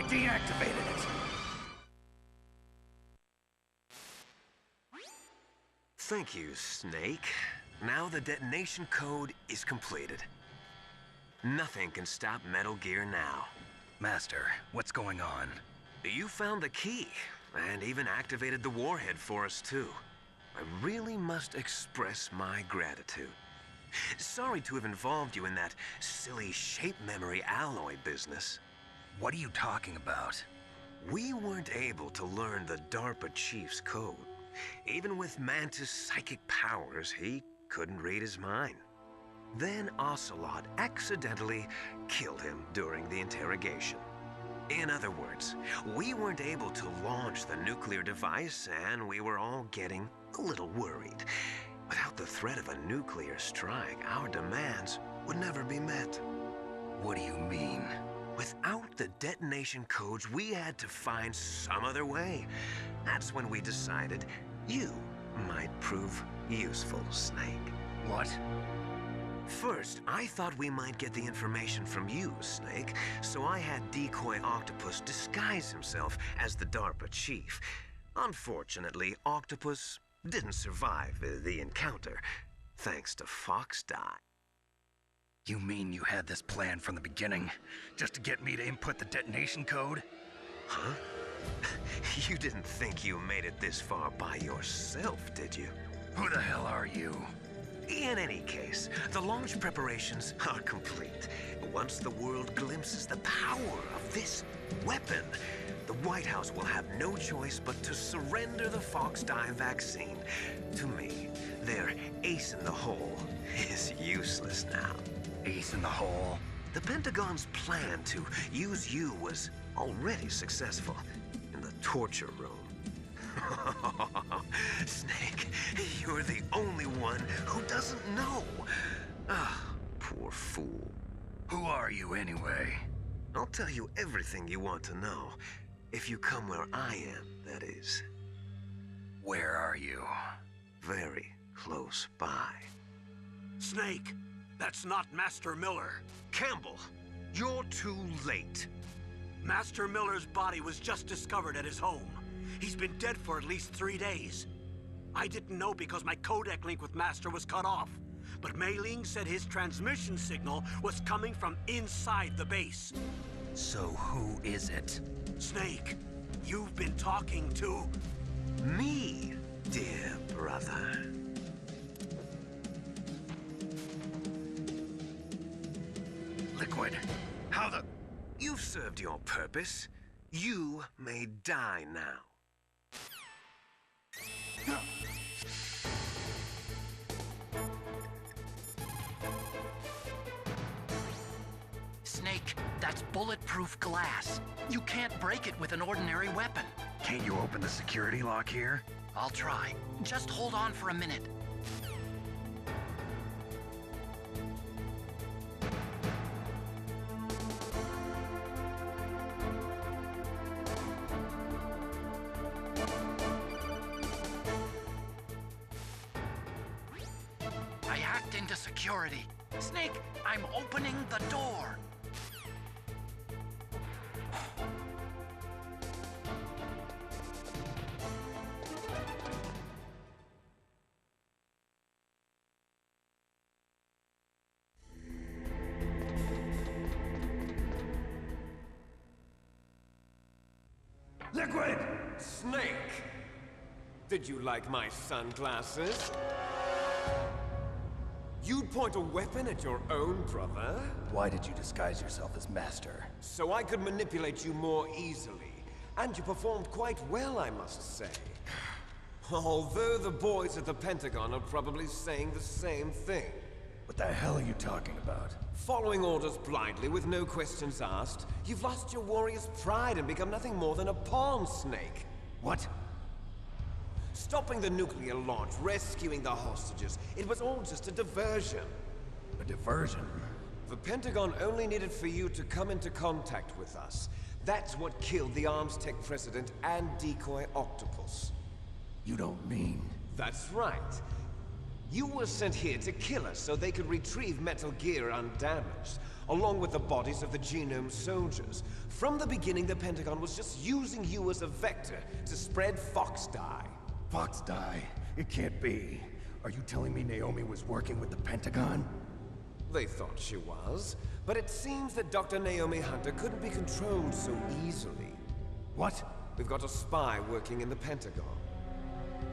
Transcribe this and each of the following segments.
deactivated it. Thank you, Snake. Now the detonation code is completed. Nothing can stop Metal Gear now. Master, what's going on? You found the key, and even activated the warhead for us, too. I really must express my gratitude. Sorry to have involved you in that silly shape memory alloy business. What are you talking about? We weren't able to learn the DARPA chief's code. Even with Mantis' psychic powers, he couldn't read his mind. Then Ocelot accidentally killed him during the interrogation. In other words, we weren't able to launch the nuclear device, and we were all getting a little worried. Without the threat of a nuclear strike, our demands would never be met. What do you mean? Without the detonation codes, we had to find some other way. That's when we decided you might prove useful, Snake. What? First, I thought we might get the information from you, Snake, so I had Decoy Octopus disguise himself as the DARPA chief. Unfortunately, Octopus didn't survive the encounter, thanks to Fox Die. You mean you had this plan from the beginning, just to get me to input the detonation code? Huh? You didn't think you made it this far by yourself, did you? Who the hell are you? In any case, the launch preparations are complete. Once the world glimpses the power of this weapon, the White House will have no choice but to surrender the Fox Die vaccine. To me, their ace in the hole is useless now. Ace in the hole? The Pentagon's plan to use you was already successful in the torture room. Snake, you're the only one who doesn't know. Ah, poor fool. Who are you anyway? I'll tell you everything you want to know. If you come where I am, that is. Where are you? Very close by. Snake, that's not Master Miller. Campbell, you're too late. Master Miller's body was just discovered at his home. He's been dead for at least 3 days. I didn't know because my codec link with Master was cut off. But Mei Ling said his transmission signal was coming from inside the base. So who is it? Snake, you've been talking to... Me, dear brother. Liquid, how the... You've served your purpose. You may die now. Snake, that's bulletproof glass. You can't break it with an ordinary weapon. Can't you open the security lock here? I'll try. Just hold on for a minute. I hacked into security. Snake, I'm opening the door. Liquid! Snake! Did you like my sunglasses? You'd point a weapon at your own brother? Why did you disguise yourself as Master? So I could manipulate you more easily. And you performed quite well, I must say. Although the boys at the Pentagon are probably saying the same thing. What the hell are you talking about? Following orders blindly with no questions asked, you've lost your warrior's pride and become nothing more than a pawn, Snake. What? Stopping the nuclear launch, rescuing the hostages, it was all just a diversion. A diversion? The Pentagon only needed for you to come into contact with us. That's what killed the Arms Tech president and Decoy Octopus. You don't mean... That's right. You were sent here to kill us so they could retrieve Metal Gear undamaged, along with the bodies of the Genome soldiers. From the beginning, the Pentagon was just using you as a vector to spread Fox dye. Fox dye? It can't be. Are you telling me Naomi was working with the Pentagon? They thought she was, but it seems that Dr. Naomi Hunter couldn't be controlled so easily. What? We've got a spy working in the Pentagon.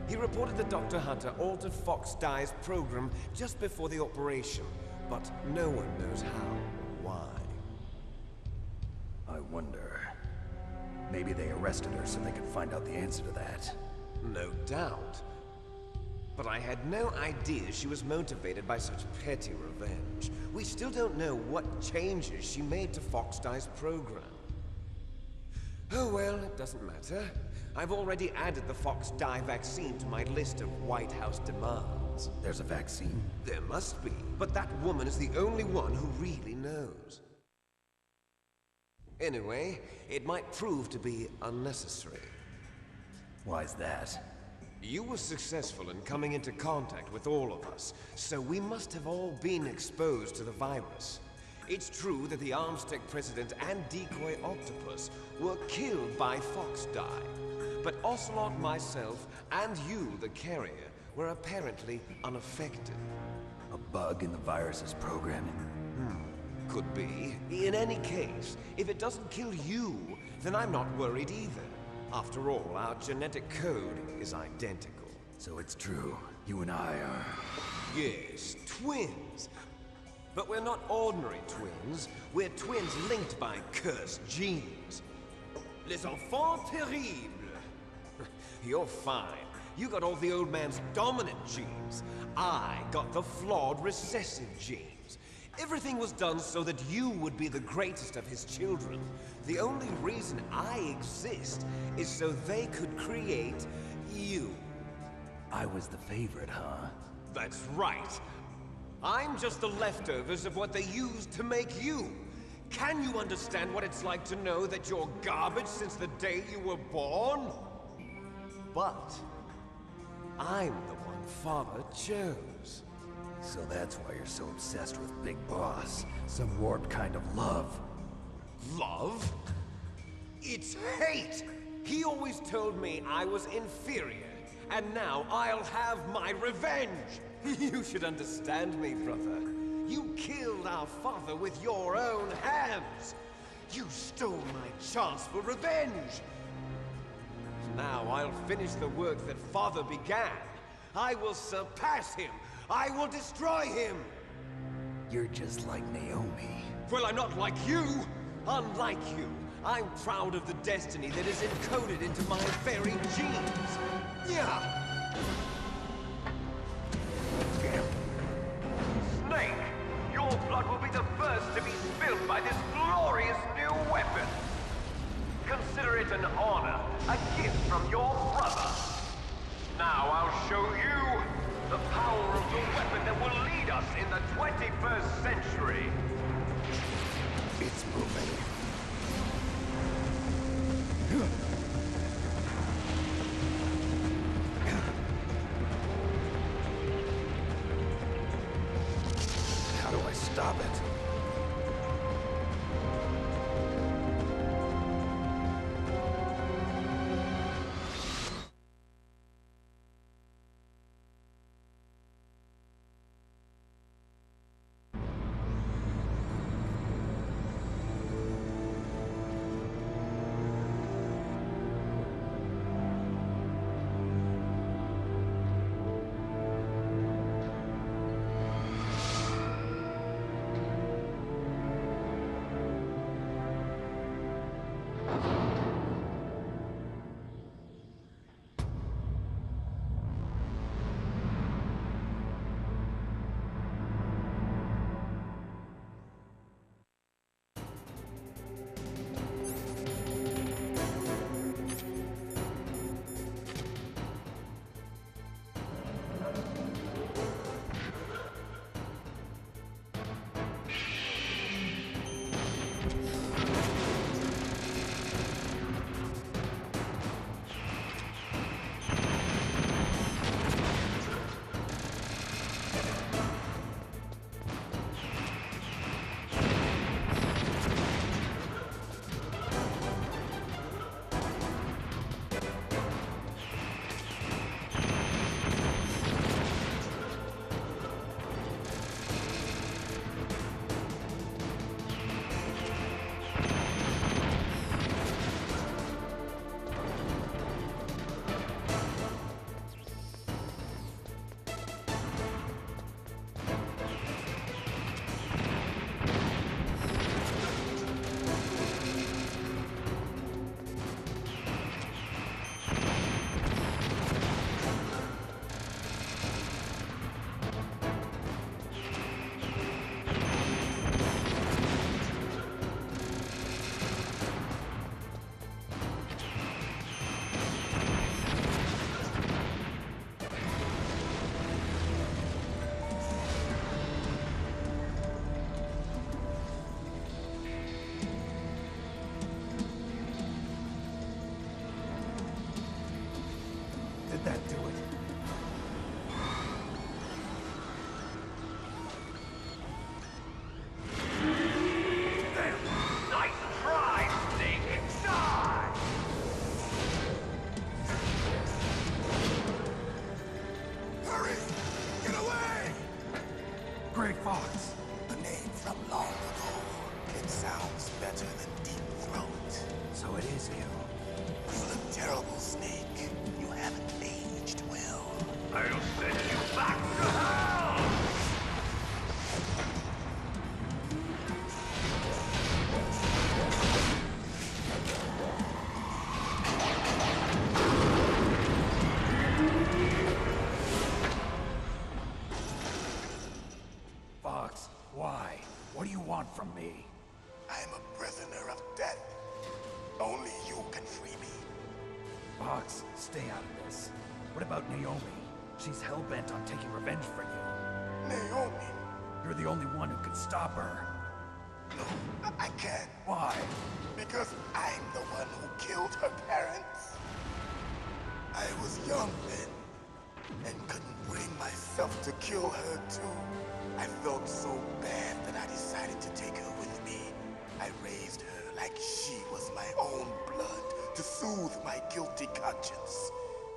He reported that Dr. Hunter altered Fox Dye's program just before the operation, but no one knows how or why. I wonder... Maybe they arrested her so they could find out the answer to that. No doubt. But I had no idea she was motivated by such petty revenge. We still don't know what changes she made to Fox Dye's program. Oh well, it doesn't matter. I've already added the Fox Dye vaccine to my list of White House demands. There's a vaccine? There must be, but that woman is the only one who really knows. Anyway, it might prove to be unnecessary. Why's that? You were successful in coming into contact with all of us, so we must have all been exposed to the virus. It's true that the Armstech President and Decoy Octopus were killed by Fox Dye, but Ocelot, myself, and you, the carrier, were apparently unaffected. A bug in the virus's programming? Could be. In any case, if it doesn't kill you, then I'm not worried either. After all, our genetic code is identical. So it's true. You and I are... Yes, twins. But we're not ordinary twins. We're twins linked by cursed genes. Les enfants terribles. You're fine. You got all the old man's dominant genes. I got the flawed recessive genes. Everything was done so that you would be the greatest of his children. The only reason I exist is so they could create you. I was the favorite, huh? That's right. I'm just the leftovers of what they used to make you. Can you understand what it's like to know that you're garbage since the day you were born? But I'm the one Father chose. So that's why you're so obsessed with Big Boss. Some warped kind of love. Love? It's hate! He always told me I was inferior, and now I'll have my revenge! You should understand me, brother. You killed our father with your own hands! You stole my chance for revenge! Now I'll finish the work that Father began. I will surpass him! I will destroy him! You're just like Naomi. Well, I'm not like you! Unlike you, I'm proud of the destiny that is encoded into my very genes! Yeah! Snake, your blood will be the first to be spilled by this glorious new weapon. Consider it an honor, a gift from your brother. Now I'll show you the power of the weapon that will lead us in the 21st century. It's moving. How do I stop it? me? I'm a prisoner of death. Only you can free me. Fox, stay out of this. What about Naomi? She's hell-bent on taking revenge for you. Naomi? You're the only one who can stop her. No, I can't. Why? Because I'm the one who killed her parents. I was young then, and couldn't bring myself to kill her too. I felt so bad that I decided to take her with me. I raised her like she was my own blood, to soothe my guilty conscience.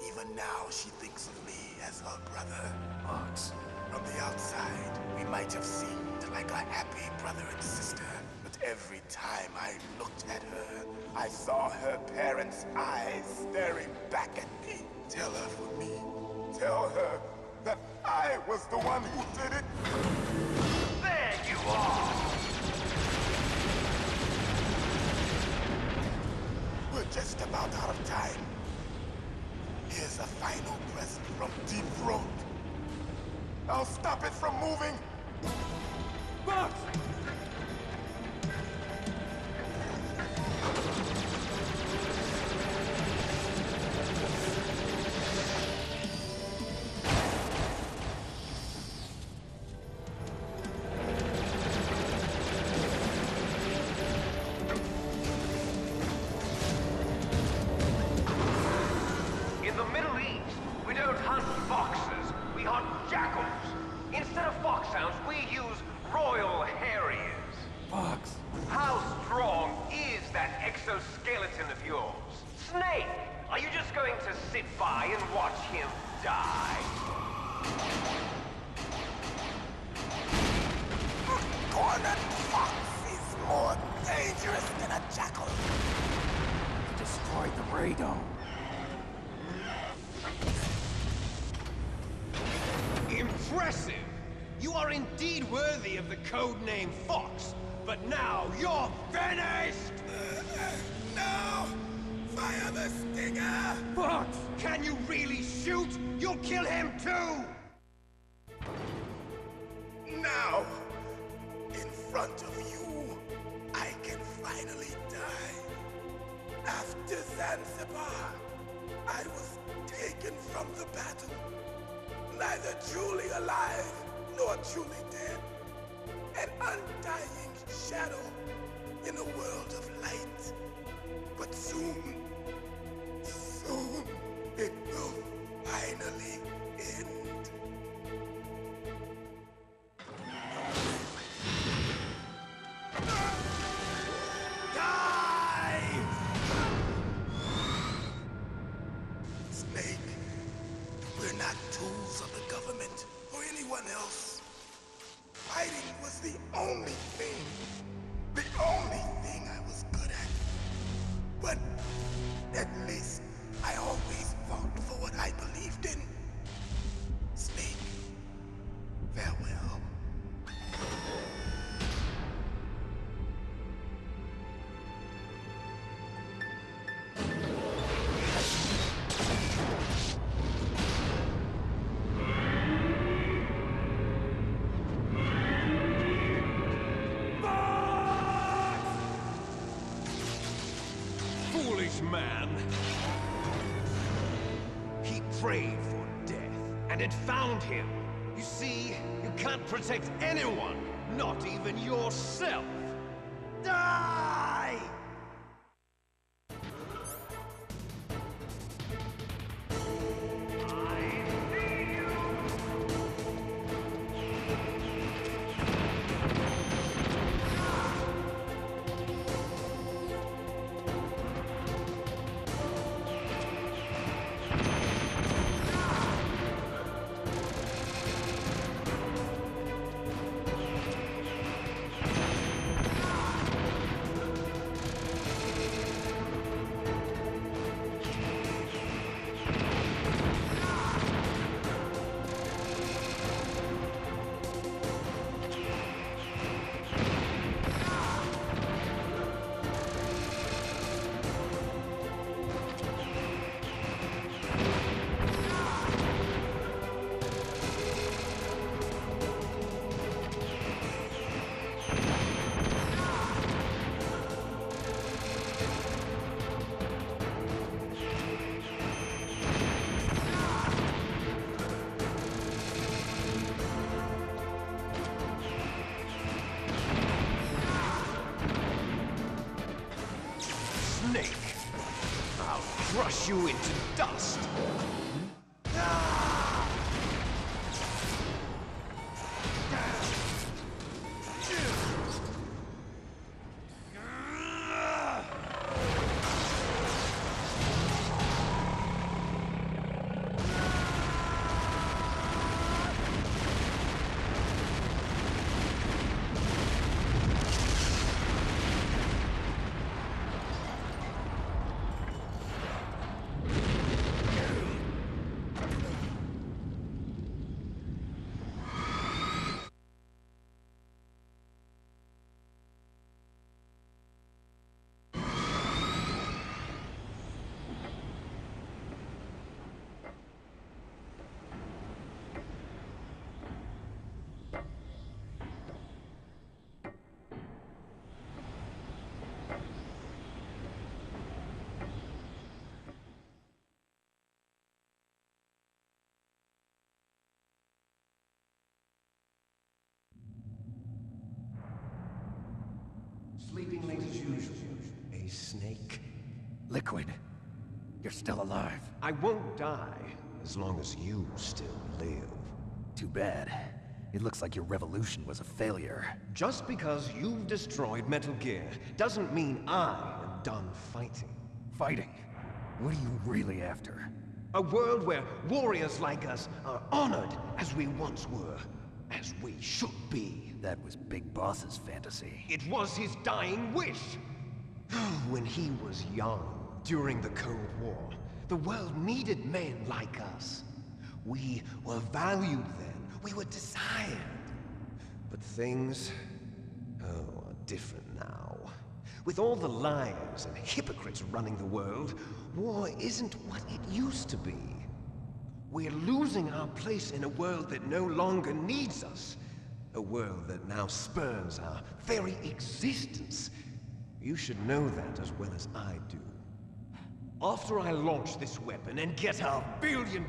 Even now, she thinks of me as her brother. Fox. From the outside, we might have seemed like a happy brother and sister. But every time I looked at her, I saw her parents' eyes staring back at me. Tell her for me. Tell her that I was the one who did it. There you are! We're just about out of time. Here's a final present from Deep Throat. I'll stop it from moving. Fox! In the Middle East, we don't hunt foxes, we hunt jackals. Instead of foxhounds, we use royal harriers. Fox! How strong is that exoskeleton of yours? Snake, are you just going to sit by and watch him die? Cornered fox is more dangerous than a jackal. He destroyed the radome. Impressive! You are indeed worthy of the codename Fox, but now you're finished! No! Fire the stinger! Fox! Can you really shoot? You'll kill him too! Now, in front of you, I can finally die. After Zanzibar, I was taken from the battle. Neither truly alive, nor truly dead. An undying shadow in a world of light. But soon, it will finally end. Die! Snake, we're not tools of the government or anyone else. Fighting was the only thing I was good at. But at least I always fought for what I believed in. Snake, farewell. Foolish man. He prayed for death, and it found him. You see, you can't protect anyone, not even yourself. Die! crush you into dust. Sleeping late as usual, a snake. Liquid, you're still alive. I won't die as long as you still live. Too bad. It looks like your revolution was a failure. Just because you've destroyed Metal Gear doesn't mean I am done fighting. Fighting? What are you really after? A world where warriors like us are honored as we once were, as we should be. That was Big Boss's fantasy. It was his dying wish. When he was young, during the Cold War, the world needed men like us. We were valued then. We were desired. But things, are different now. With all the liars and hypocrites running the world, war isn't what it used to be. We're losing our place in a world that no longer needs us. A world that now spurns our very existence. You should know that as well as I do. After I launch this weapon and get our $1 billion,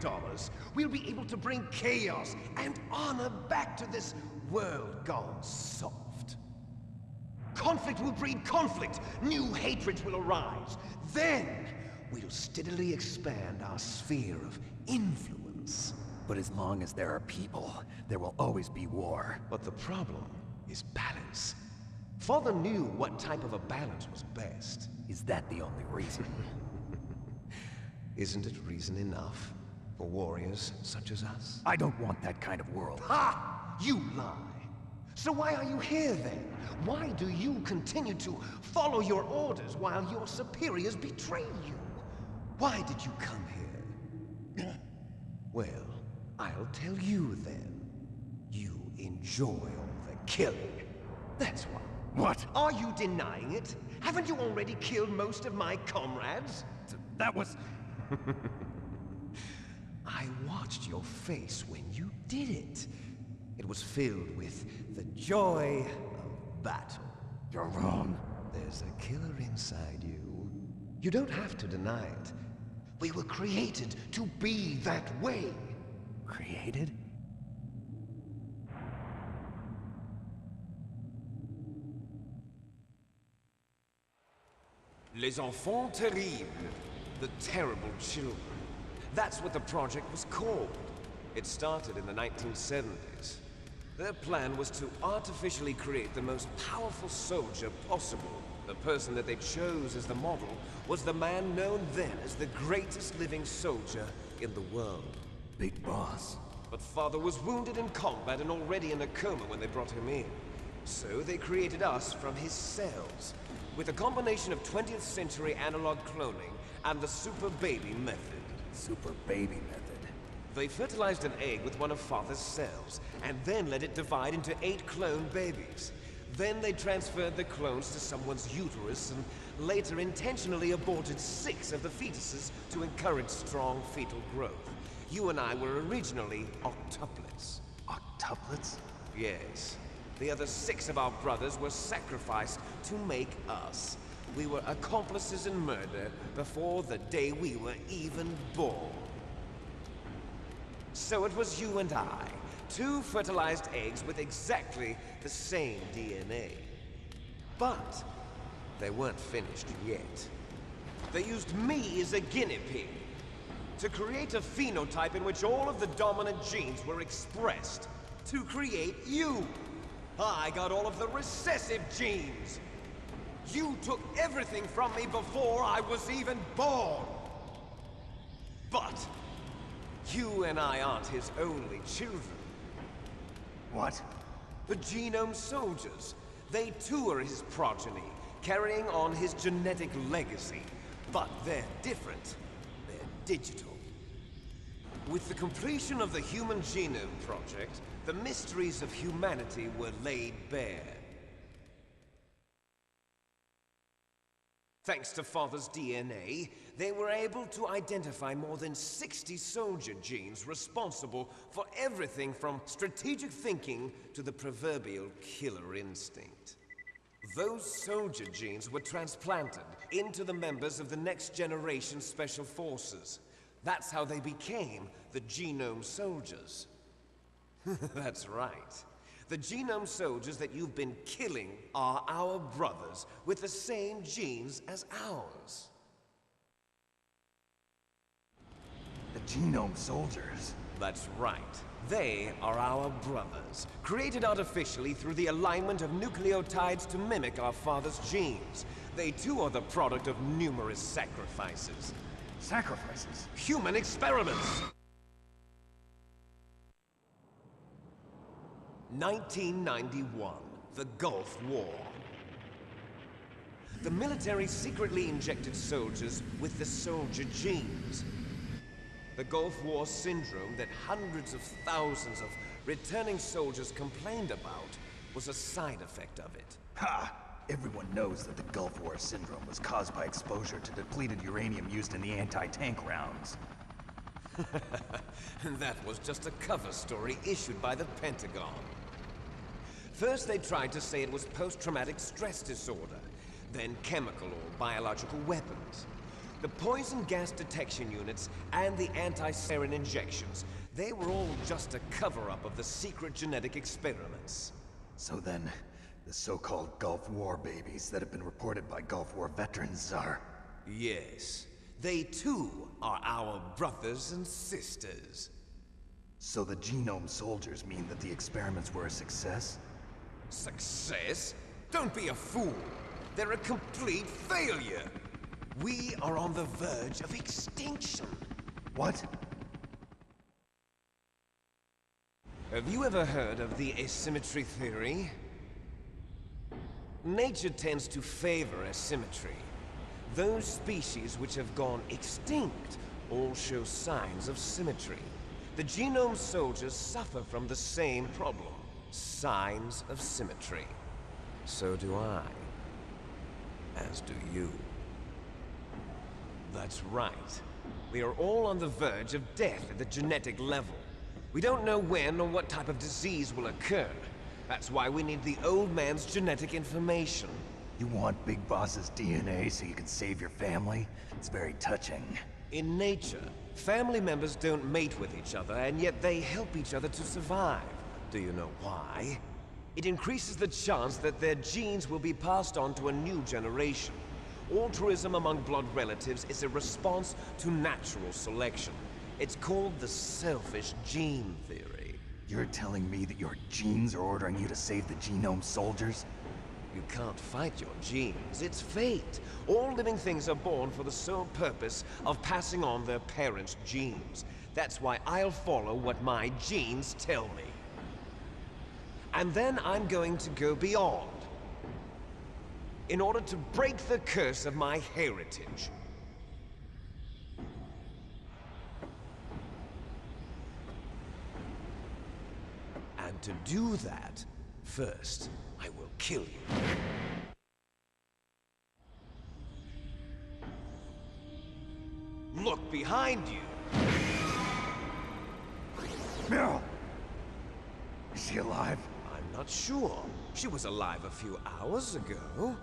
we'll be able to bring chaos and honor back to this world gone soft. Conflict will breed conflict. New hatreds will arise. Then, we'll steadily expand our sphere of influence. But as long as there are people, there will always be war. But the problem is balance. Father knew what type of a balance was best. Is that the only reason? Isn't it reason enough for warriors such as us? I don't want that kind of world. Ha! You lie! So why are you here then? Why do you continue to follow your orders while your superiors betray you? Why did you come here? Well, I'll tell you then. You enjoy all the killing. That's why. What? Are you denying it? Haven't you already killed most of my comrades? That was... I watched your face when you did it. It was filled with the joy of battle. You're wrong. There's a killer inside you. You don't have to deny it. We were created to be that way. Created? Les enfants terribles. The terrible children. That's what the project was called. It started in the 1970s. Their plan was to artificially create the most powerful soldier possible. The person that they chose as the model was the man known then as the greatest living soldier in the world. Big Boss. But Father was wounded in combat and already in a coma when they brought him in. So they created us from his cells, with a combination of 20th century analog cloning and the super baby method. Super baby method. They fertilized an egg with one of Father's cells, and then let it divide into 8 clone babies. Then they transferred the clones to someone's uterus, and later intentionally aborted 6 of the fetuses to encourage strong fetal growth. You and I were originally octuplets. Octuplets? Yes. The other 6 of our brothers were sacrificed to make us. We were accomplices in murder before the day we were even born. So it was you and I, 2 fertilized eggs with exactly the same DNA. But they weren't finished yet. They used me as a guinea pig to create a phenotype in which all of the dominant genes were expressed. To create you! I got all of the recessive genes! You took everything from me before I was even born! But you and I aren't his only children. What? The Genome Soldiers. They too are his progeny, carrying on his genetic legacy. But they're different. They're digital. With the completion of the Human Genome Project, the mysteries of humanity were laid bare. Thanks to Father's DNA, they were able to identify more than 60 soldier genes responsible for everything from strategic thinking to the proverbial killer instinct. Those soldier genes were transplanted into the members of the next generation Special Forces. That's how they became the Genome Soldiers. That's right. The Genome Soldiers that you've been killing are our brothers with the same genes as ours. The Genome Soldiers? That's right. They are our brothers, created artificially through the alignment of nucleotides to mimic our father's genes. They too are the product of numerous sacrifices. Sacrifices? Human experiments! 1991, the Gulf War. The military secretly injected soldiers with the soldier genes. The Gulf War syndrome that hundreds of thousands of returning soldiers complained about was a side effect of it. Ha! Everyone knows that the Gulf War syndrome was caused by exposure to depleted uranium used in the anti-tank rounds. That was just a cover story issued by the Pentagon. First, they tried to say it was post-traumatic stress disorder, then chemical or biological weapons. The poison gas detection units and the anti-sarin injections, they were all just a cover-up of the secret genetic experiments. So then, the so-called Gulf War babies that have been reported by Gulf War veterans are... Yes, they too are our brothers and sisters. So the Genome Soldiers mean that the experiments were a success? Success? Don't be a fool! They're a complete failure! We are on the verge of extinction! What? Have you ever heard of the asymmetry theory? Nature tends to favor asymmetry. Those species which have gone extinct all show signs of symmetry. The Genome Soldiers suffer from the same problem. Signs of symmetry. So do I. As do you. That's right. We are all on the verge of death at the genetic level. We don't know when or what type of disease will occur. That's why we need the old man's genetic information. You want Big Boss's DNA so you can save your family? It's very touching. In nature, family members don't mate with each other, and yet they help each other to survive. Do you know why? It increases the chance that their genes will be passed on to a new generation. Altruism among blood relatives is a response to natural selection. It's called the selfish gene theory. You're telling me that your genes are ordering you to save the Genome Soldiers? You can't fight your genes. It's fate. All living things are born for the sole purpose of passing on their parents' genes. That's why I'll follow what my genes tell me. And then I'm going to go beyond, in order to break the curse of my heritage. And to do that, first, I will kill you. Look behind you! Meryl! Is she alive? I'm not sure. She was alive a few hours ago.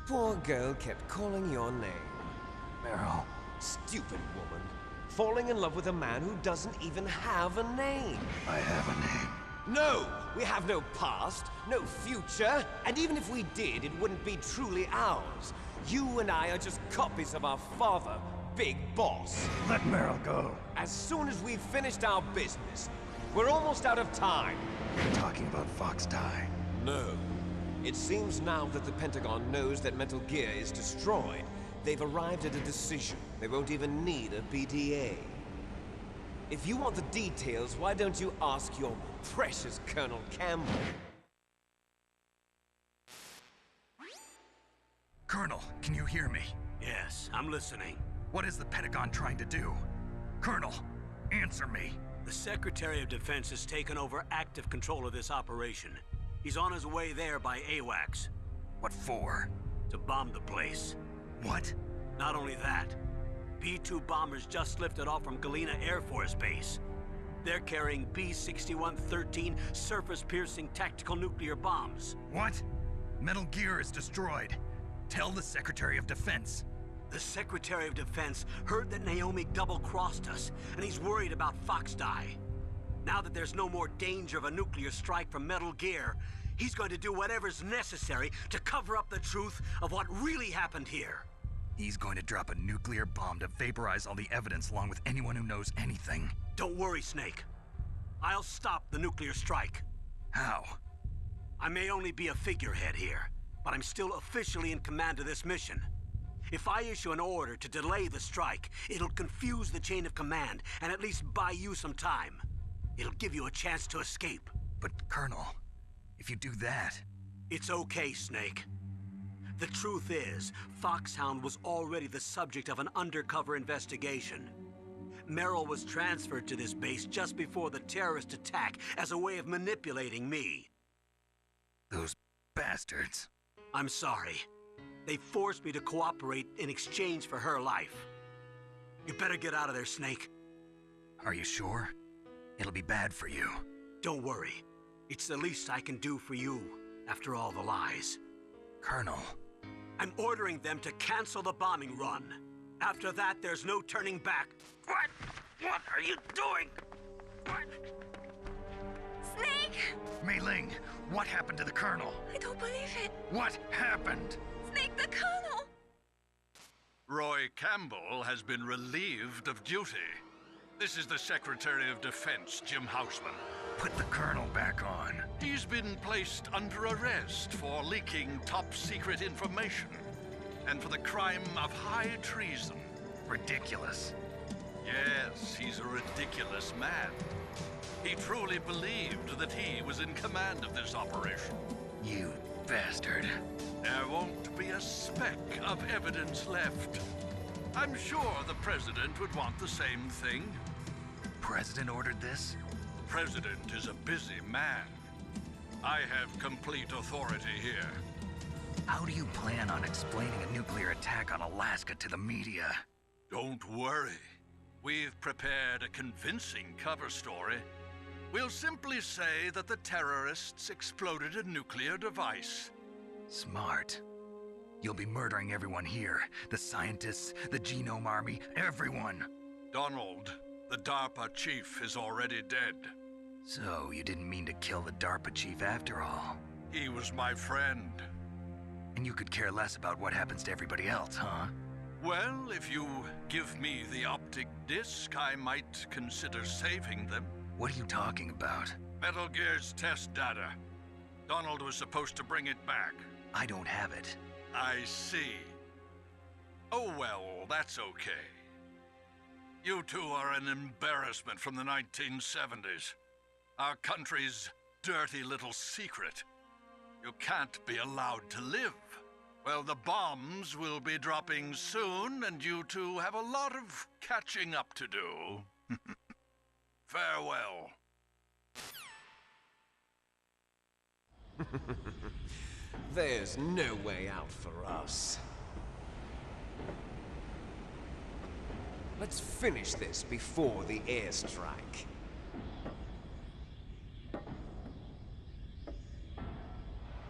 Poor girl kept calling your name. Meryl. Stupid woman. Falling in love with a man who doesn't even have a name. I have a name. No! We have no past, no future, and even if we did, it wouldn't be truly ours. You and I are just copies of our father, Big Boss. Let Meryl go. As soon as we've finished our business, we're almost out of time. You're talking about Fox Die. No. It seems now that the Pentagon knows that Metal Gear is destroyed, they've arrived at a decision. They won't even need a BDA. If you want the details, why don't you ask your precious Colonel Campbell? Colonel, can you hear me? Yes, I'm listening. What is the Pentagon trying to do? Colonel, answer me. The Secretary of Defense has taken over active control of this operation. He's on his way there by AWACS. What for? To bomb the place. What? Not only that, B-2 bombers just lifted off from Galena Air Force Base. They're carrying B-6113 surface-piercing tactical nuclear bombs. What? Metal Gear is destroyed. Tell the Secretary of Defense. The Secretary of Defense heard that Naomi double-crossed us, and he's worried about Fox Die. Now that there's no more danger of a nuclear strike from Metal Gear, he's going to do whatever's necessary to cover up the truth of what really happened here. He's going to drop a nuclear bomb to vaporize all the evidence along with anyone who knows anything. Don't worry, Snake. I'll stop the nuclear strike. How? I may only be a figurehead here, but I'm still officially in command of this mission. If I issue an order to delay the strike, it'll confuse the chain of command and at least buy you some time. It'll give you a chance to escape. But, Colonel, if you do that... It's okay, Snake. The truth is, Foxhound was already the subject of an undercover investigation. Meryl was transferred to this base just before the terrorist attack as a way of manipulating me. Those bastards. I'm sorry. They forced me to cooperate in exchange for her life. You better get out of there, Snake. Are you sure? It'll be bad for you. Don't worry. It's the least I can do for you, after all the lies. Colonel. I'm ordering them to cancel the bombing run. After that, there's no turning back. What? What are you doing? What? Snake! Mei Ling, what happened to the Colonel? I don't believe it. What happened? Snake, the Colonel! Roy Campbell has been relieved of duty. This is the Secretary of Defense, Jim Houseman. Put the Colonel back on. He's been placed under arrest for leaking top-secret information and for the crime of high treason. Ridiculous. Yes, he's a ridiculous man. He truly believed that he was in command of this operation. You bastard. There won't be a speck of evidence left. I'm sure the President would want the same thing. President ordered this? President is a busy man. I have complete authority here. How do you plan on explaining a nuclear attack on Alaska to the media? Don't worry. We've prepared a convincing cover story. We'll simply say that the terrorists exploded a nuclear device. Smart. You'll be murdering everyone here. The scientists, the Genome Army, everyone. Donald, the DARPA chief, is already dead. So, you didn't mean to kill the DARPA chief after all. He was my friend. And you could care less about what happens to everybody else, huh? Well, if you give me the optic disc, I might consider saving them. What are you talking about? Metal Gear's test data. Donald was supposed to bring it back. I don't have it. I see. Oh well, that's okay. You two are an embarrassment from the 1970s. Our country's dirty little secret. You can't be allowed to live. Well, the bombs will be dropping soon, and you two have a lot of catching up to do. Farewell. There's no way out for us. Let's finish this before the airstrike.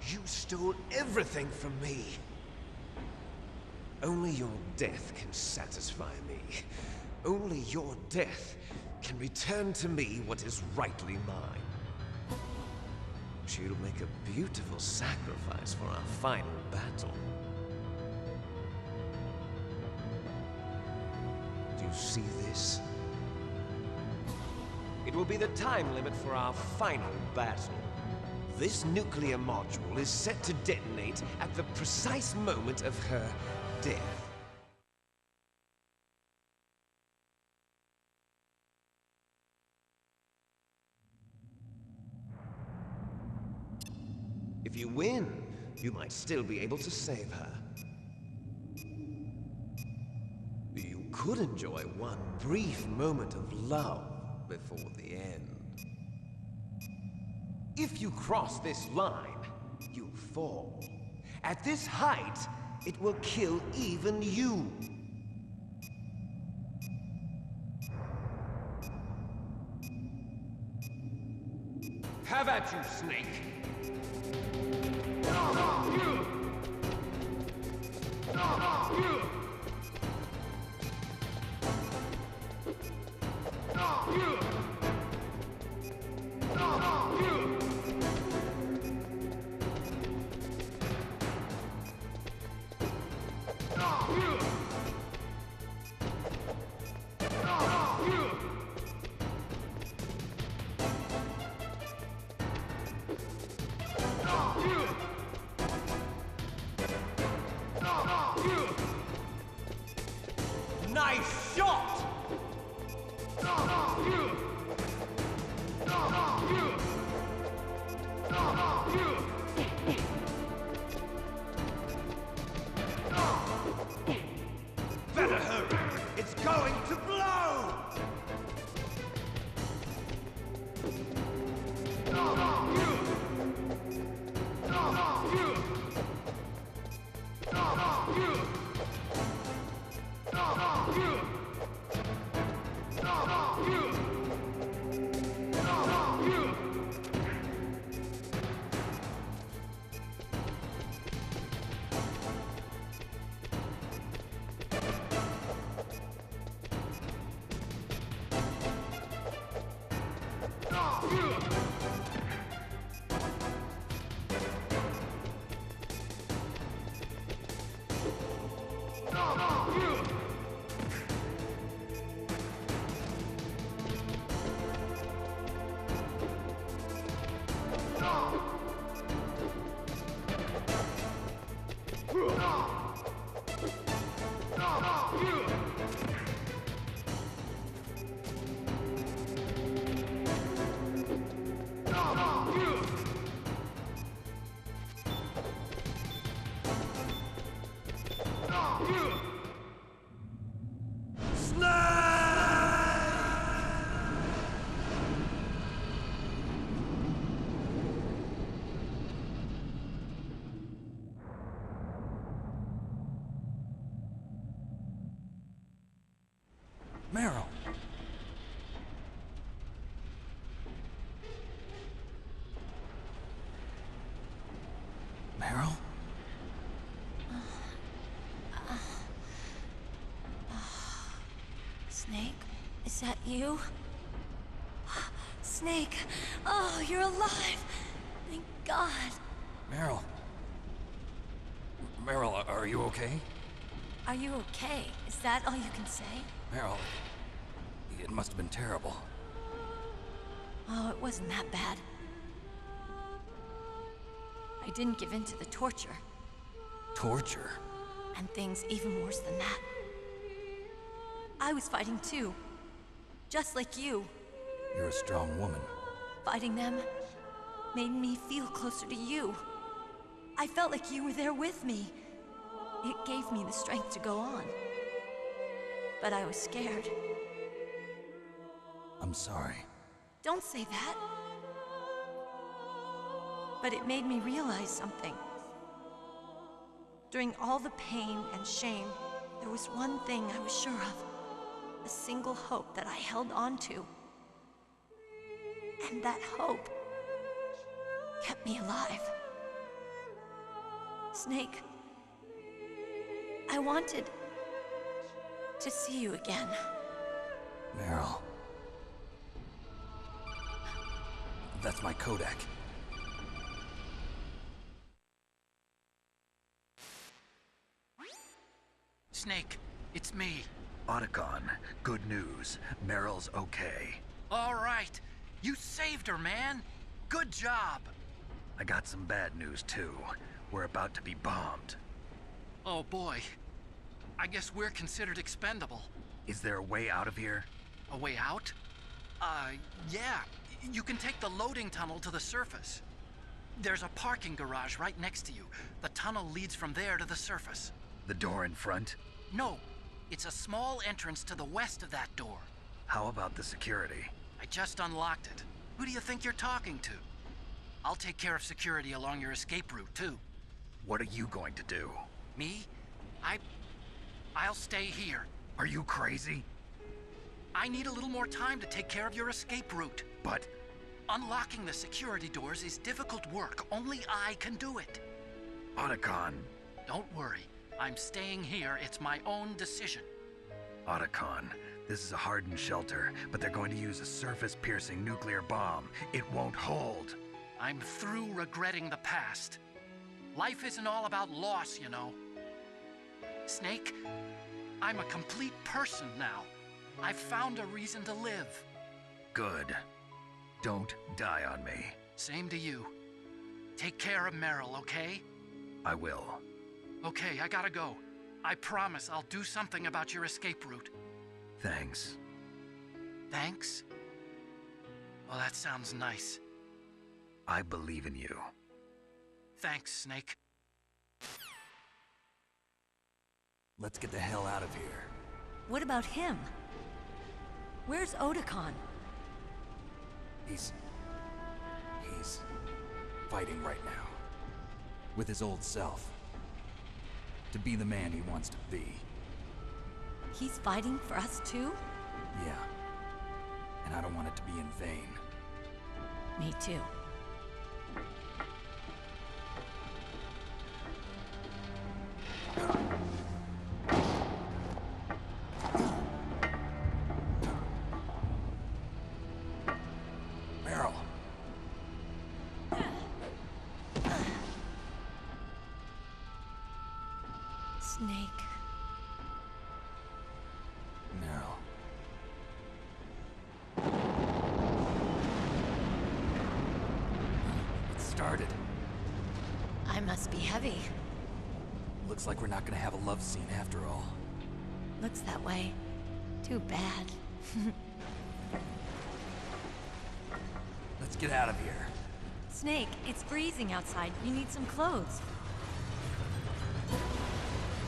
You stole everything from me. Only your death can satisfy me. Only your death can return to me what is rightly mine. she'll make a beautiful sacrifice for our final battle. Do you see this? It will be the time limit for our final battle. This nuclear module is set to detonate at the precise moment of her death. If you win, you might still be able to save her. You could enjoy one brief moment of love before the end. If you cross this line, you'll fall. At this height, it will kill even you. Have at you, Snake! Nice shot! Better hurry! It's going to blow! Meryl! Meryl? Snake, is that you? Snake, oh, you're alive! Thank God. Meryl? Meryl, are you okay? Are you okay? Is that all you can say? Meryl, it must have been terrible. Oh, it wasn't that bad. I didn't give in to the torture. Torture? And things even worse than that. I was fighting too. Just like you. You're a strong woman. Fighting them made me feel closer to you. I felt like you were there with me. It gave me the strength to go on. But I was scared. I'm sorry. Don't say that. But it made me realize something. During all the pain and shame, there was one thing I was sure of. A single hope that I held on to. And that hope kept me alive. Snake, I wanted to see you again. Meryl. That's my Kodak. Snake. It's me. Otacon, good news. Meryl's okay. All right. You saved her, man. Good job. I got some bad news, too. We're about to be bombed. Oh, boy. I guess we're considered expendable. Is there a way out of here? A way out? Yeah. You can take the loading tunnel to the surface. There's a parking garage right next to you. The tunnel leads from there to the surface. The door in front? No. It's a small entrance to the west of that door. How about the security? I just unlocked it. Who do you think you're talking to? I'll take care of security along your escape route, too. What are you going to do? Me? I'll stay here. Are you crazy? I need a little more time to take care of your escape route. But... Unlocking the security doors is difficult work. Only I can do it. Otacon. Don't worry. I'm staying here. It's my own decision. Otacon, this is a hardened shelter, but they're going to use a surface-piercing nuclear bomb. It won't hold. I'm through regretting the past. Life isn't all about loss, you know. Snake, I'm a complete person now. I've found a reason to live. Good. Don't die on me. Same to you. Take care of Meryl, okay? I will. Okay, I gotta go. I promise I'll do something about your escape route. Thanks. Thanks? Well, that sounds nice. I believe in you. Thanks, Snake. Let's get the hell out of here. What about him? Where's Otacon? He's fighting right now. With his old self. To be the man he wants to be. He's fighting for us too? Yeah. And I don't want it to be in vain. Me too. Meryl. Snake. Meryl. It started. I must be heavy. Looks like we're not gonna have a love scene after all. Looks that way. Too bad. Let's get out of here. Snake, it's freezing outside. You need some clothes.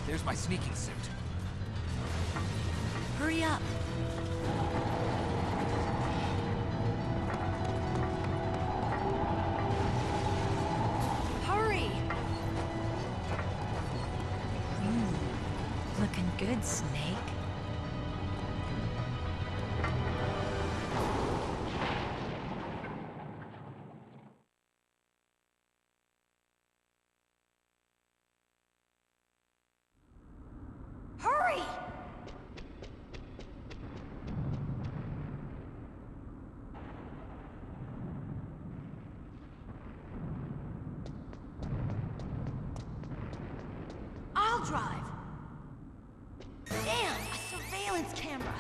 There's my sneaking suit. Hurry up. Hurry! Looking good, Snake. Hurry! I'll drive. Damn, a surveillance camera.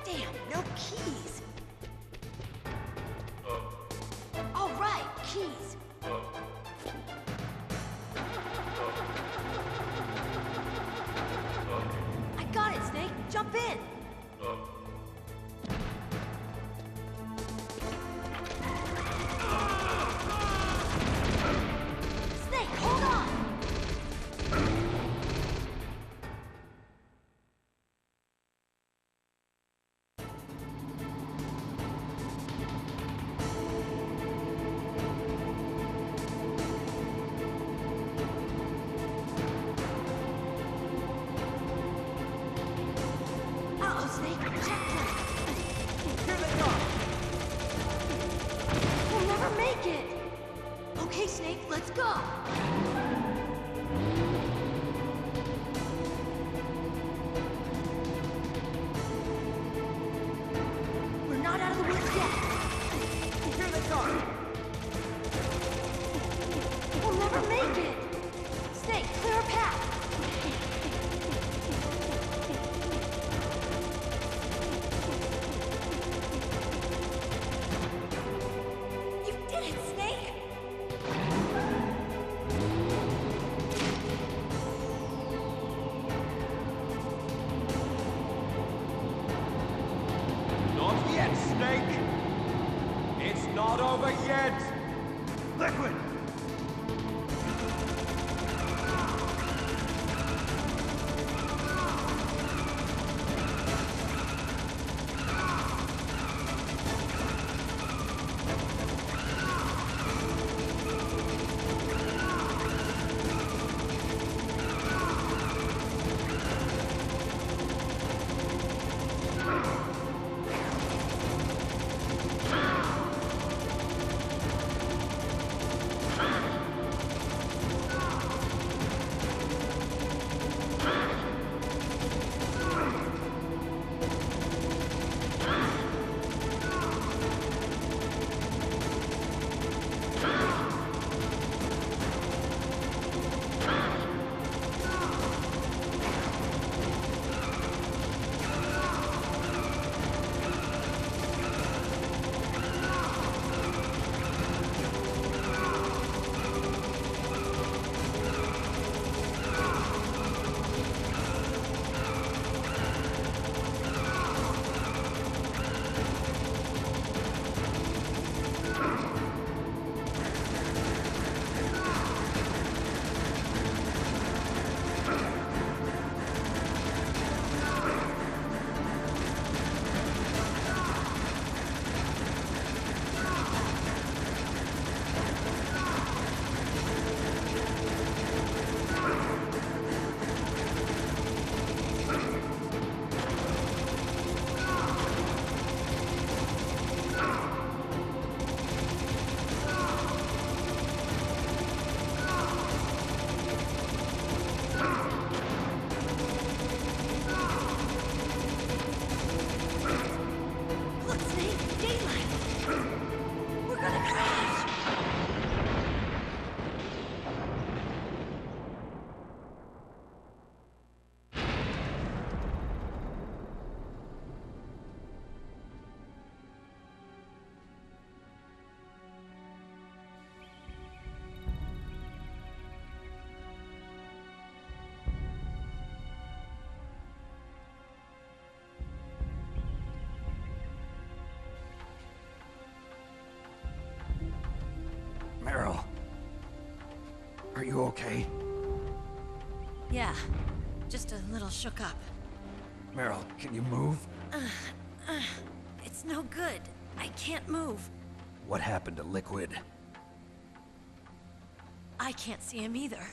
Damn, no keys. All right, keys. I got it, Snake. Jump in. Snake, hold on. Uh-oh, Snake. Checkpoint. Here they come! We'll never make it. Okay, Snake, let's go. We're not out of the woods yet. Here they come! We'll never make it. over yet! Liquid! Meryl. Are you okay? Yeah, just a little shook up. Meryl, can you move? It's no good. I can't move. What happened to Liquid? I can't see him either.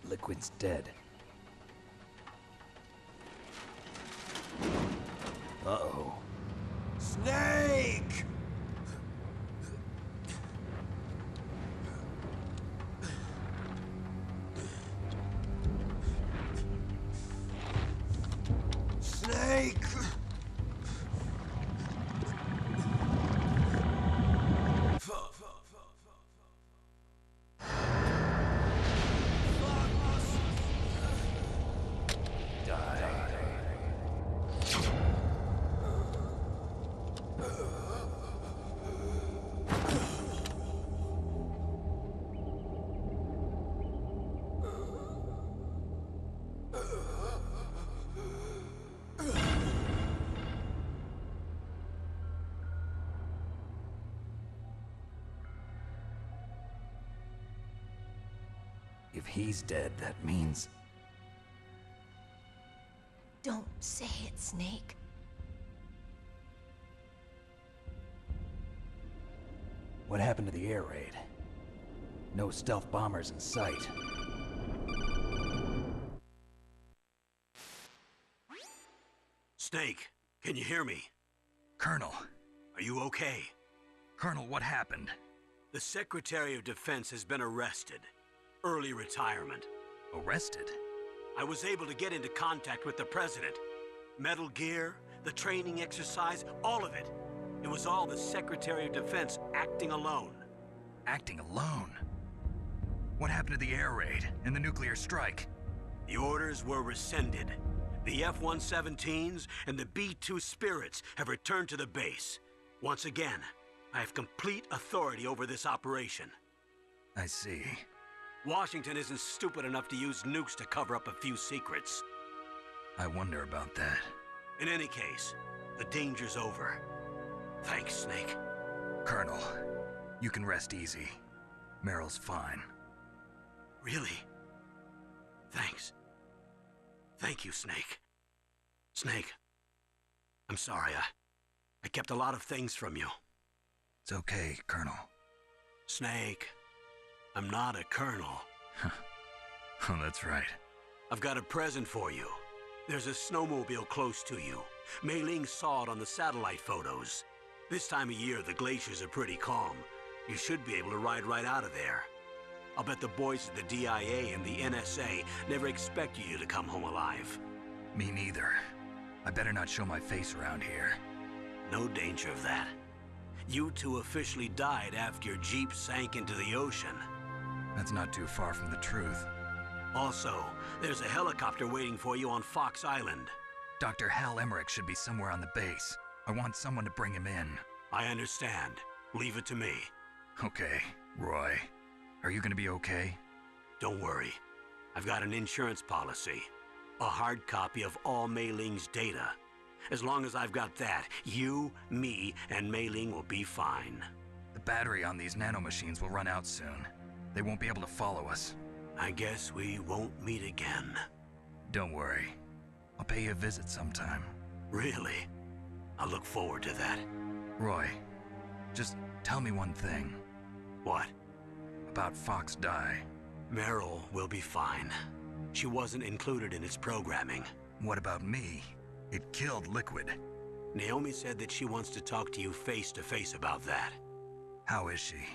Liquid's dead. Uh-oh. Snake! Snake! If he's dead, that means... Don't say it, Snake. What happened to the air raid? No stealth bombers in sight. Snake, can you hear me? Colonel. Are you okay? Colonel, what happened? The Secretary of Defense has been arrested. Early retirement. Arrested? I was able to get into contact with the President. Metal Gear, the training exercise, all of it. It was all the Secretary of Defense acting alone. Acting alone? What happened to the air raid and the nuclear strike? The orders were rescinded. The F-117s and the B-2 Spirits have returned to the base. Once again, I have complete authority over this operation. I see. Washington isn't stupid enough to use nukes to cover up a few secrets. I wonder about that. In any case, the danger's over. Thanks, Snake. Colonel, you can rest easy. Meryl's fine. Really? Thanks. Thank you, Snake. Snake, I'm sorry. I kept a lot of things from you. It's okay, Colonel. Snake, I'm not a colonel. Oh, that's right. I've got a present for you. There's a snowmobile close to you. Mei Ling saw it on the satellite photos. This time of year, the glaciers are pretty calm. You should be able to ride right out of there. I'll bet the boys at the DIA and the NSA never expected you to come home alive. Me neither. I better not show my face around here. No danger of that. You two officially died after your Jeep sank into the ocean. That's not too far from the truth. Also, there's a helicopter waiting for you on Fox Island. Dr. Hal Emmerich should be somewhere on the base. I want someone to bring him in. I understand. Leave it to me. Okay, Roy. Are you gonna be okay? Don't worry. I've got an insurance policy. A hard copy of all Mei Ling's data. As long as I've got that, you, me, and Mei Ling will be fine. The battery on these nanomachines will run out soon. They won't be able to follow us. I guess we won't meet again. Don't worry. I'll pay you a visit sometime. Really? I look forward to that. Roy, just tell me one thing. What? About Fox Die. Meryl will be fine. She wasn't included in its programming. What about me? It killed Liquid. Naomi said that she wants to talk to you face to face about that. How is she?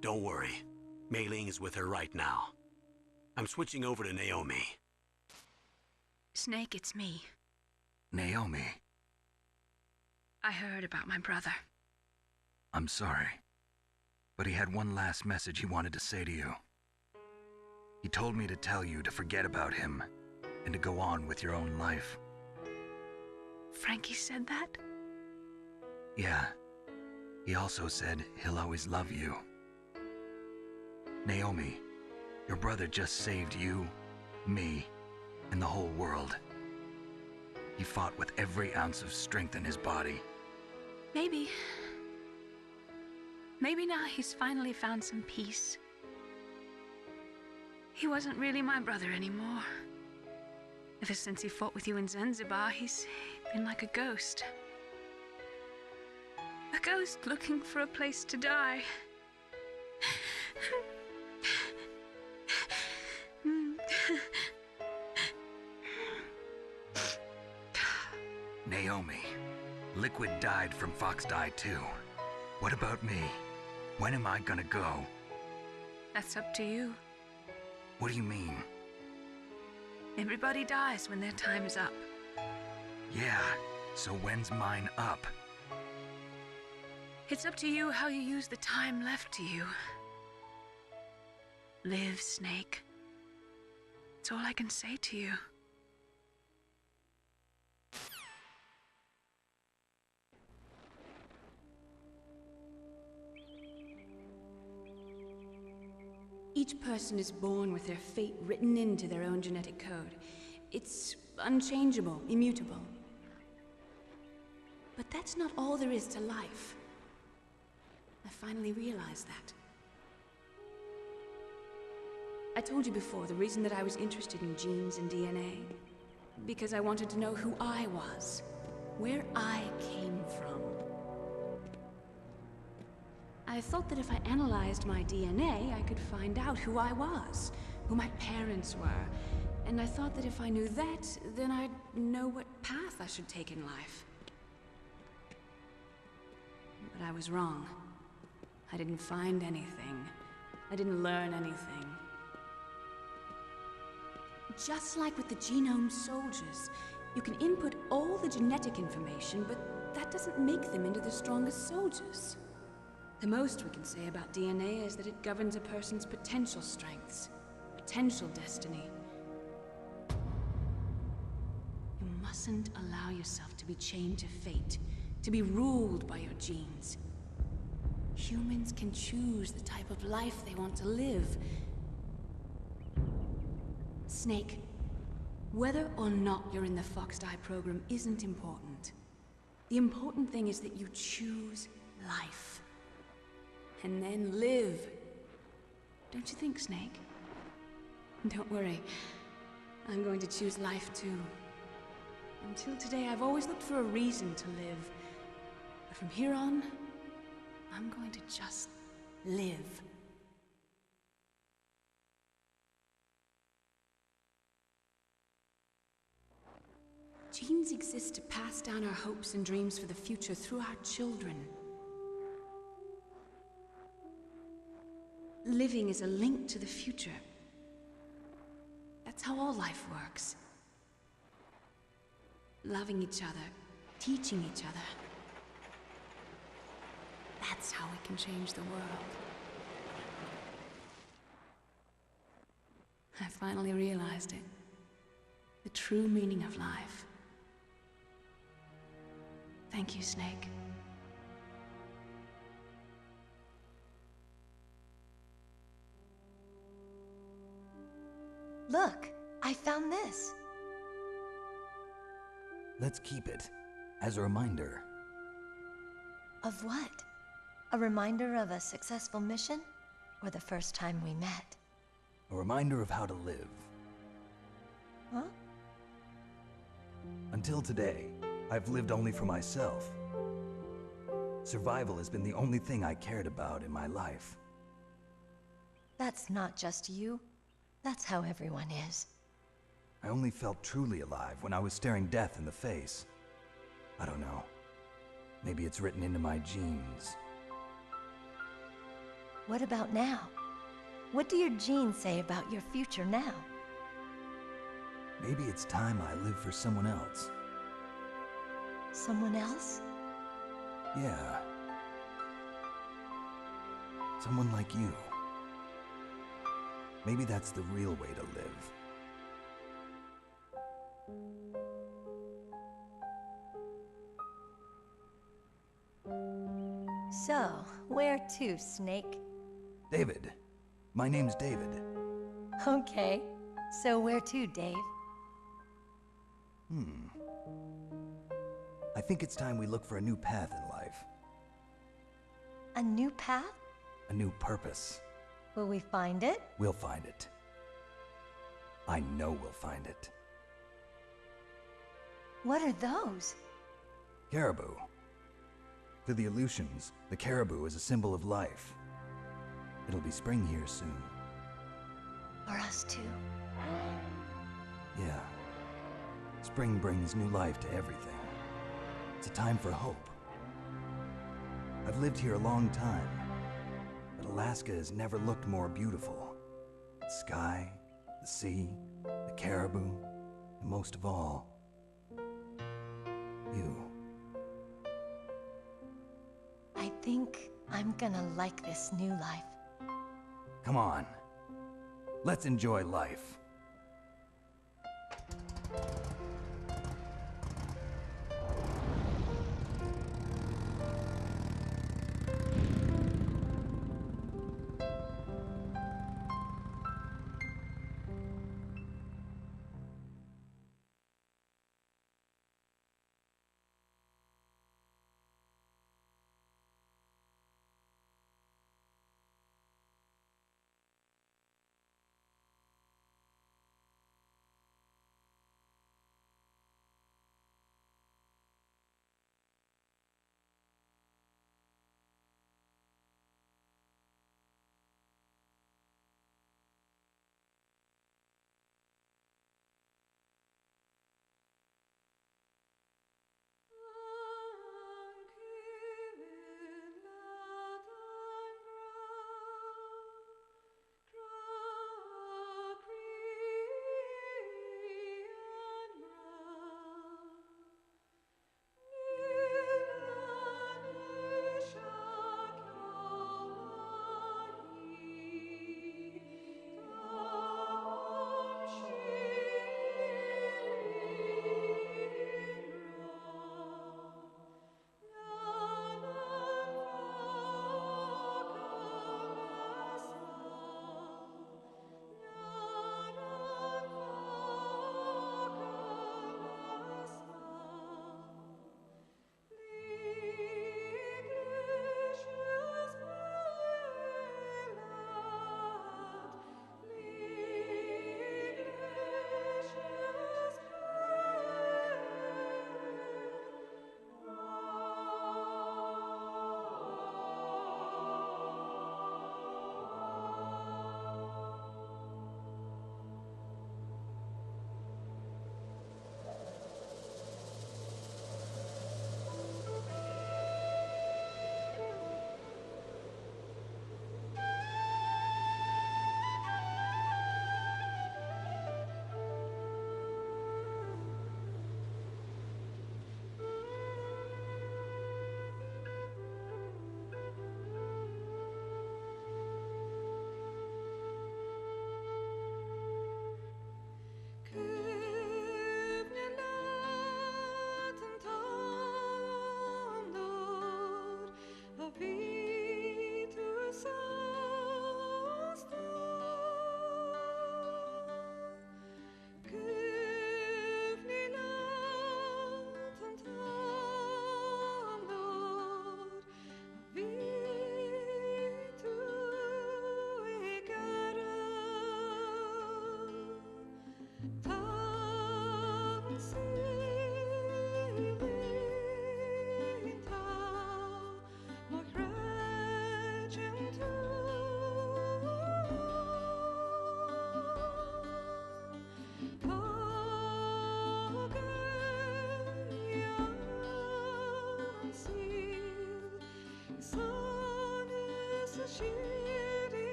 Don't worry. Mei Ling is with her right now. I'm switching over to Naomi. Snake, it's me. Naomi. I heard about my brother. I'm sorry. But he had one last message he wanted to say to you. He told me to tell you to forget about him and to go on with your own life. Frankie said that? Yeah. He also said he'll always love you. Naomi, your brother just saved you, me, and the whole world. He fought with every ounce of strength in his body. Maybe now he's finally found some peace. He wasn't really my brother anymore. Ever since he fought with you in Zanzibar, he's been like a ghost. A ghost looking for a place to die. Naomi, Liquid died from Fox Die too. What about me? When am I gonna go? That's up to you. What do you mean? Everybody dies when their time is up. Yeah, so when's mine up? It's up to you how you use the time left to you. Live, Snake. That's all I can say to you. Each person is born with their fate written into their own genetic code. It's unchangeable, immutable. But that's not all there is to life. I finally realized that. I told you before the reason that I was interested in genes and DNA. Because I wanted to know who I was, where I came from. I thought that if I analyzed my DNA, I could find out who I was, who my parents were. And I thought that if I knew that, then I'd know what path I should take in life. But I was wrong. I didn't find anything. I didn't learn anything. Just like with the genome soldiers, you can input all the genetic information, but that doesn't make them into the strongest soldiers. The most we can say about DNA is that it governs a person's potential strengths, potential destiny. You mustn't allow yourself to be chained to fate, to be ruled by your genes. Humans can choose the type of life they want to live. Snake, whether or not you're in the Fox Die program isn't important. The important thing is that you choose life. And then live. Don't you think, Snake? Don't worry. I'm going to choose life too. Until today, I've always looked for a reason to live. But from here on, I'm going to just live. Genes exist to pass down our hopes and dreams for the future through our children. Living is a link to the future. That's how all life works. Loving each other, teaching each other. That's how we can change the world. I finally realized it. The true meaning of life. Thank you, Snake. Look, I found this. Let's keep it as a reminder. Of what? A reminder of a successful mission? Or the first time we met? A reminder of how to live. Huh? Until today, I've lived only for myself. Survival has been the only thing I cared about in my life. That's not just you. That's how everyone is. I only felt truly alive when I was staring death in the face. I don't know. Maybe it's written into my genes. What about now? What do your genes say about your future now? Maybe it's time I live for someone else. Someone else? Yeah. Someone like you. Maybe that's the real way to live. So, where to, Snake? David. My name's David. Okay. So where to, Dave? I think it's time we look for a new path in life. A new path? A new purpose. Will we find it? We'll find it. I know we'll find it. What are those? Caribou. To the Aleutians, the caribou is a symbol of life. It'll be spring here soon. For us too. Yeah. Spring brings new life to everything. It's a time for hope. I've lived here a long time, but Alaska has never looked more beautiful. The sky, the sea, the caribou, and most of all, you. I think I'm gonna like this new life. Come on. Let's enjoy life.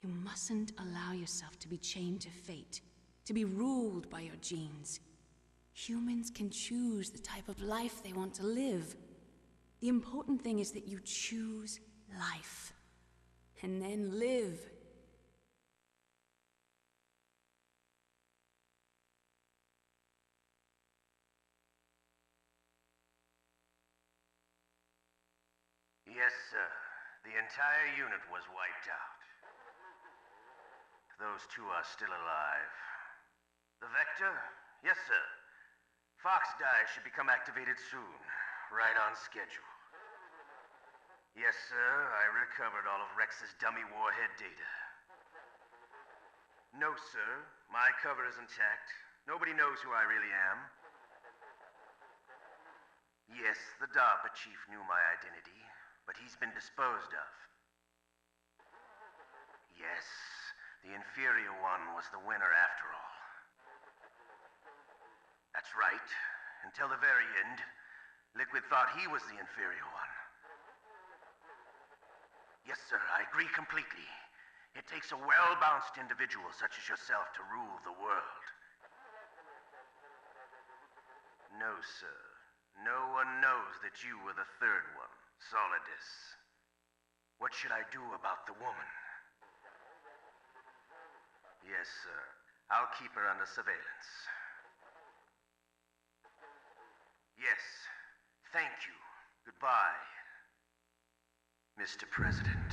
You mustn't allow yourself to be chained to fate, to be ruled by your genes. Humans can choose the type of life they want to live. The important thing is that you choose life, and then live. Yes, sir. The entire unit was wiped out. Those two are still alive. The Vector? Yes, sir. Fox Die should become activated soon. Right on schedule. Yes, sir. I recovered all of Rex's dummy warhead data. No, sir. My cover is intact. Nobody knows who I really am. Yes, the DARPA chief knew my identity, but he's been disposed of. Yes. The inferior one was the winner after all. That's right. Until the very end, Liquid thought he was the inferior one. Yes, sir, I agree completely. It takes a well-balanced individual such as yourself to rule the world. No, sir. No one knows that you were the third one, Solidus. What should I do about the woman? Yes, sir. I'll keep her under surveillance. Yes. Thank you. Goodbye, Mr. President.